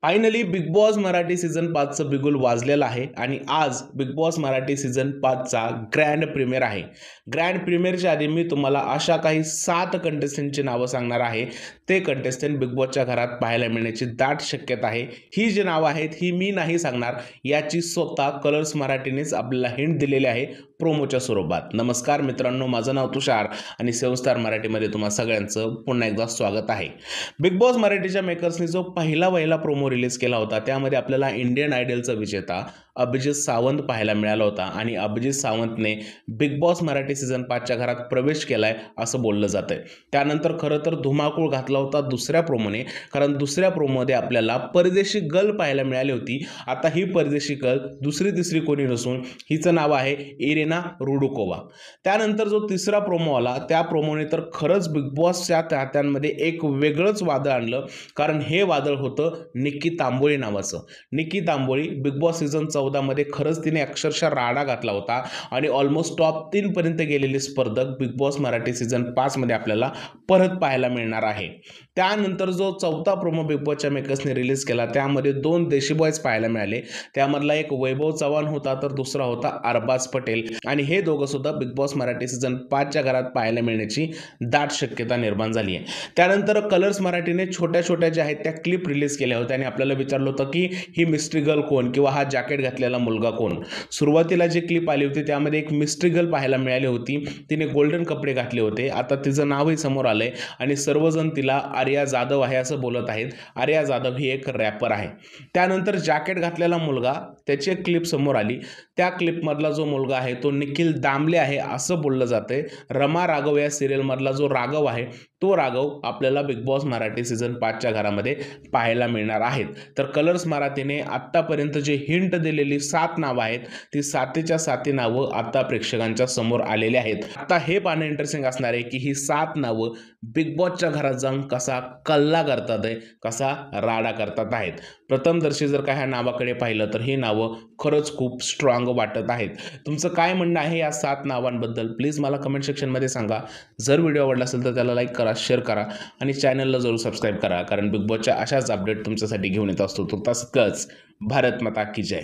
Finally Bigg Boss Marathi season 5चं बिगुल वाजलेलं आहे आणि आज बिग बॉस मराठी सीझन 5चा ग्रँड प्रीमियर आहे. ग्रँड प्रीमियरच्या आधी मी तुम्हाला अशा काही 7 कंटेस्टंटची नावं सांगणार आहे. ते कंटेस्टंट बिग बॉसच्या घरात पाहायला मिळण्याची दाट शक्यता आहे. ही जी नावं आहेत ही मी नाही सांगणार, याची स्वतः कलर्स मराठीनेच आपल्याला हिंट दिलेली आहे प्रोमोच्या स्वरूपात. नमस्कार मित्रांनो, माझं नाव तुषार आणि सेवन स्टार मराठीमध्ये तुम्हा सगळ्यांचं पुन्हा एकदा स्वागत आहे. बिग बॉस मराठीच्या मेकर्सनी जो पहिला प्रोमो रिलीज केला होता त्यामध्ये आपल्याला इंडियन आयडलचा विजेता अभिजित सावंत पाहायला मिळाला होता आणि अभिजित सावंतने बिग बॉस मराठी सीझन 5च्या घरात प्रवेश केलाय असं बोललं जातंय. त्यानंतर खरं तर धुमाकूळ घातला होता दुसऱ्या प्रोमोने, कारण दुसऱ्या प्रोमोमध्ये आपल्याला परदेशी गर्ल पाहायला मिळाली होती. आता ही परदेशी गर्ल दुसरी तिसरी कोणी नसून हिचं नाव आहे इरेना रुडुकोवा. त्यानंतर जो तिसरा प्रोमो आला त्या प्रोमोने तर खरंच बिग बॉसच्या चाहत्यांमध्ये एक वेगळंच वादळ आणलं, कारण हे वादळ होतं निक्की तांबोळी नावाचं. Nikki Tamboli big boss season 14 मध्ये खरंच तिने अक्षरशः राडा घातला होता आणि ऑलमोस्ट टॉप 3 पर्यंत गेलेली स्पर्धक बिग बॉस मराठी सीझन 5 मध्ये आपल्याला परत पाहायला मिळणार आहे. त्यानंतर जो चौथा प्रोमो बिग बॉसच्या मेकर्सने रिलीज केला त्यामध्ये 2 देशी बॉयज पाहायला मिळाले. त्यामधला एक वैभव चव्हाण होता तर दुसरा होता अरबाज पटेल आणि हे दोघं सुद्धा बिग बॉस मराठी सीझन 5च्या घरात पाहायला मिळण्याची दाट शक्यता निर्माण झाली आहे. त्यानंतर कलर्स मराठीने छोट्या ज्या आहेत त्या क्लिप रिलीज केल्या होत्या आणि आपल्याला विचारलं होतं की ही मिस्ट्री गर्ल कोण किंवा हा जॅकेट घातलेला मुलगा कोण. सुरुवातीला जी क्लिप आली होती त्यामध्ये एक मिस्ट्री गर्ल पाहायला मिळाली होती. तिने गोल्डन कपडे घातले होते. आता तिचं नावही समोर आलंय आणि सर्वजण तिला आर्या जाधव आहे असं बोलत आहेत. आर्या जाधव ही एक रॅपर आहे. त्यानंतर जॅकेट घातलेला मुलगा त्याची एक क्लिप समोर आली. त्या क्लिपमधला जो मुलगा आहे तो निखिल दामले आहे असं बोललं जातंय. रमा राघव या सिरियलमधला जो राघव आहे तो राघव आपल्याला बिग बॉस मराठी सीझन 5च्या घरामध्ये पाहायला मिळणार आहेत. तर कलर्स मराठीने आत्तापर्यंत जे हिंट दिलेली 7 नावं आहेत ती 7च्या 7 नावं आता प्रेक्षकांच्या समोर आलेली आहेत. आता हे पाहणं इंटरेस्टिंग असणार आहे की ही 7 नावं बिग बॉसच्या घरात जाऊन कसा कल्ला करतात आहे, कसा राडा करतात आहेत. प्रथमदर्शी जर का ह्या नावाकडे पाहिलं तर ही नावं खरंच खूप स्ट्रॉंग वाटत आहेत. तुमचं काय म्हणणं आहे या 7 नावांबद्दल प्लीज मला कमेंट सेक्शनमध्ये सांगा. जर व्हिडिओ आवडला असेल तर त्याला लाईक करा, शेअर करा आणि चॅनलला जरूर सबस्क्राईब करा, कारण बिग बॉसच्या अशाच अपडेट तुमच्यासाठी घेऊन येत असतो. तो तसंच भारत माता की जय.